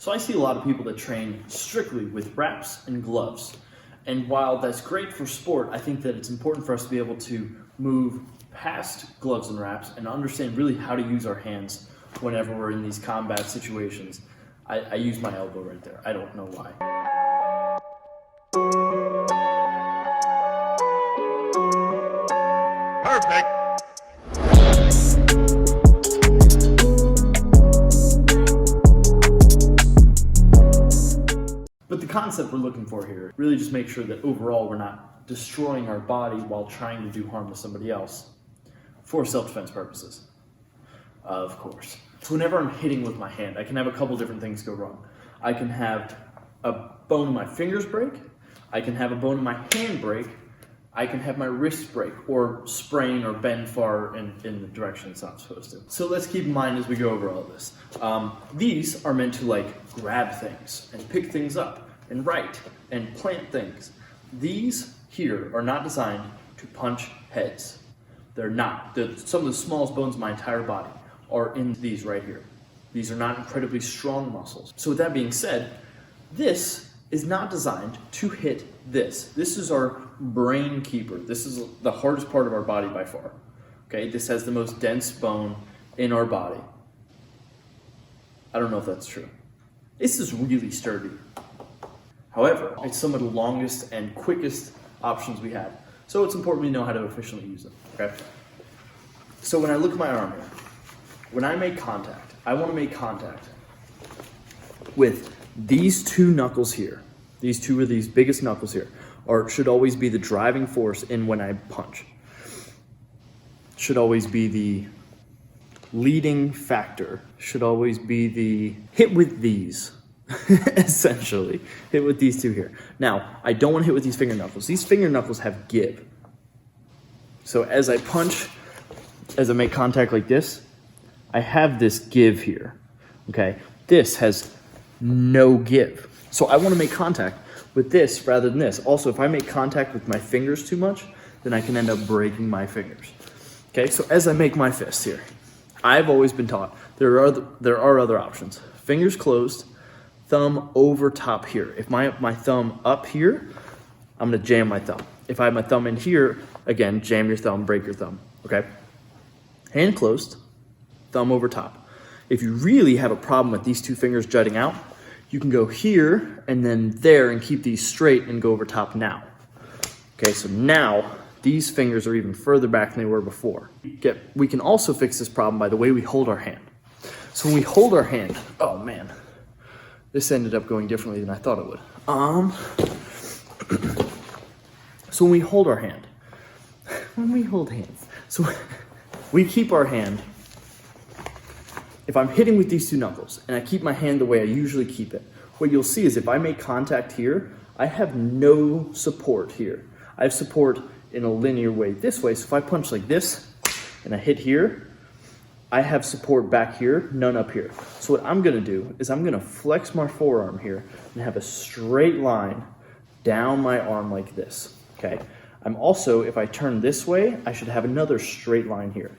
So I see a lot of people that train strictly with wraps and gloves. And while that's great for sport, I think that it's important for us to be able to move past gloves and wraps and understand really how to use our hands whenever we're in these combat situations. I use my elbow right there. I don't know why. Perfect. But the concept we're looking for here, really just make sure that overall we're not destroying our body while trying to do harm to somebody else for self-defense purposes, of course. So whenever I'm hitting with my hand, I can have a couple different things go wrong. I can have a bone in my fingers break, I can have a bone in my hand break, I can have my wrist break or sprain or bend far in the direction it's not supposed to. So let's keep in mind as we go over all this. These are meant to like grab things and pick things up and write and plant things. These here are not designed to punch heads. They're not. Some of the smallest bones in my entire body are in these right here. These are not incredibly strong muscles. So with that being said, this is not designed to hit this. This is our brain keeper. This is the hardest part of our body by far. Okay, this has the most dense bone in our body. I don't know if that's true. This is really sturdy. However, it's some of the longest and quickest options we have. So it's important we know how to efficiently use it, okay? So when I look at my arm here, when I make contact, I want to make contact with these two knuckles here. These two of these biggest knuckles here should always be the driving force in when I punch. Should always be the leading factor. Should always be the hit with these, essentially. Hit with these two here. Now, I don't want to hit with these finger knuckles. These finger knuckles have give. So as I punch, as I make contact like this, I have this give here, okay? This has no give. So I want to make contact with this rather than this. Also, if I make contact with my fingers too much, then I can end up breaking my fingers. Okay, so as I make my fist here, I've always been taught there are other options. Fingers closed, thumb over top here. If my thumb up here, I'm gonna jam my thumb. If I have my thumb in here, again, jam your thumb, break your thumb, okay? Hand closed, thumb over top. If you really have a problem with these two fingers jutting out, you can go here and then there and keep these straight and go over top now. Okay, so now these fingers are even further back than they were before. We can also fix this problem by the way we hold our hand. So when we hold our hand, oh man, this ended up going differently than I thought it would. So when we hold our hand, so we keep our hand. If I'm hitting with these two knuckles and I keep my hand the way I usually keep it, what you'll see is if I make contact here, I have no support here. I have support in a linear way this way. So if I punch like this and I hit here, I have support back here, none up here. So what I'm gonna do is I'm gonna flex my forearm here and have a straight line down my arm like this, okay? I'm also, if I turn this way, I should have another straight line here.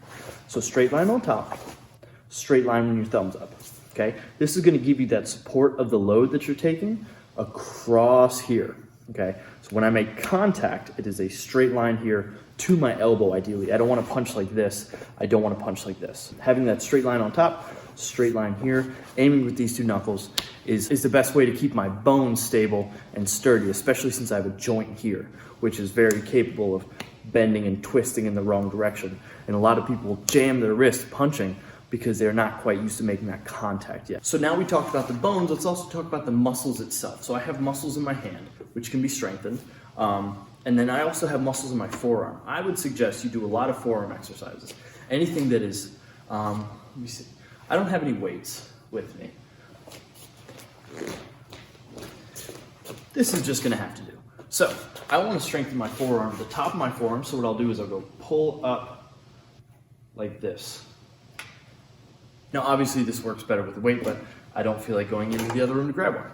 So straight line on top, straight line when your thumb's up, okay? This is gonna give you that support of the load that you're taking across here, okay? So when I make contact, it is a straight line here to my elbow, ideally. I don't wanna punch like this. I don't wanna punch like this. Having that straight line on top, straight line here, aiming with these two knuckles is the best way to keep my bones stable and sturdy, especially since I have a joint here, which is very capable of bending and twisting in the wrong direction. And a lot of people jam their wrist punching because they're not quite used to making that contact yet. So now we talked about the bones, let's also talk about the muscles itself. So I have muscles in my hand, which can be strengthened. And then I also have muscles in my forearm. I would suggest you do a lot of forearm exercises. Anything that is, let me see. I don't have any weights with me. This is just gonna have to do. So I wanna strengthen my forearm, the top of my forearm. So what I'll do is I'll go pull up like this. Now, obviously this works better with the weight, but I don't feel like going into the other room to grab one.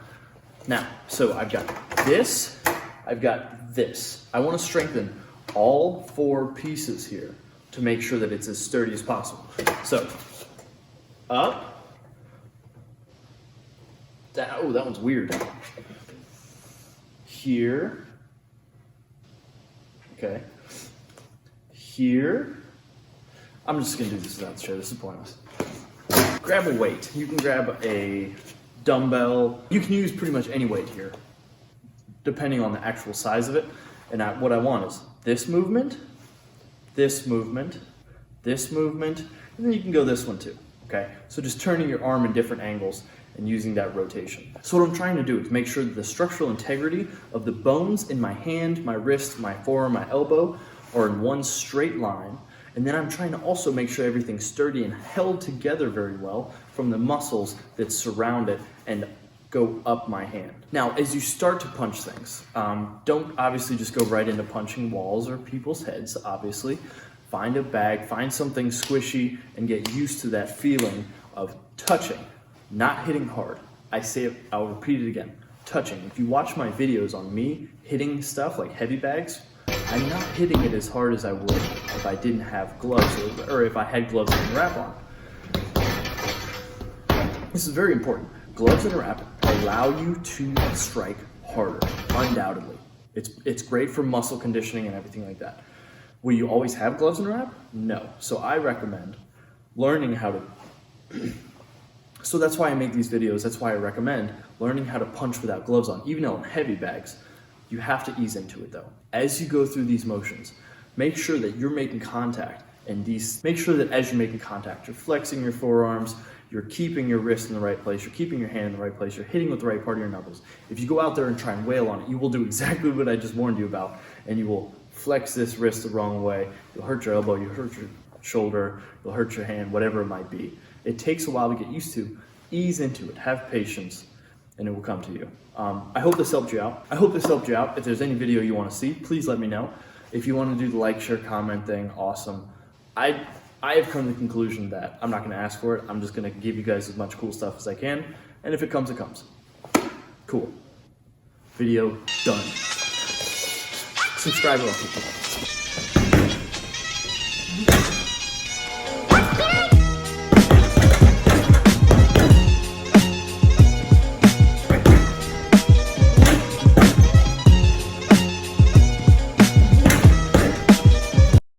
Now, so I've got this, I've got this. I want to strengthen all four pieces here to make sure that it's as sturdy as possible. So, up, that one's weird. Here. Okay. Here. I'm just gonna do this without the chair, this is pointless. Grab a weight. You can grab a dumbbell. You can use pretty much any weight here, depending on the actual size of it. And what I want is this movement, this movement, this movement, and then you can go this one too, okay? So just turning your arm in different angles and using that rotation. So what I'm trying to do is make sure that the structural integrity of the bones in my hand, my wrist, my forearm, my elbow are in one straight line. And then I'm trying to also make sure everything's sturdy and held together very well from the muscles that surround it and go up my hand. Now, as you start to punch things, don't obviously just go right into punching walls or people's heads, obviously. Find a bag, find something squishy, and get used to that feeling of touching, not hitting hard. I say it, I'll repeat it again, touching. If you watch my videos on me hitting stuff like heavy bags, I'm not hitting it as hard as I would if I didn't have gloves or if I had gloves and a wrap on. This is very important. Gloves and a wrap allow you to strike harder, undoubtedly. It's great for muscle conditioning and everything like that. Will you always have gloves and a wrap? No. So I recommend learning how to... So that's why I make these videos. That's why I recommend learning how to punch without gloves on, even on heavy bags. You have to ease into it though. As you go through these motions, make sure that you're making contact and make sure that as you're making contact, you're flexing your forearms, you're keeping your wrist in the right place, you're keeping your hand in the right place, you're hitting with the right part of your knuckles. If you go out there and try and wail on it, you will do exactly what I just warned you about, and you will flex this wrist the wrong way, you'll hurt your elbow, you'll hurt your shoulder, you'll hurt your hand, whatever it might be. It takes a while to get used to. Ease into it, have patience, and it will come to you. I hope this helped you out. If there's any video you want to see, please let me know. If you want to do the like, share, comment thing, awesome. I have come to the conclusion that I'm not going to ask for it. I'm just going to give you guys as much cool stuff as I can. And if it comes, it comes. Cool. Video done. Subscribe.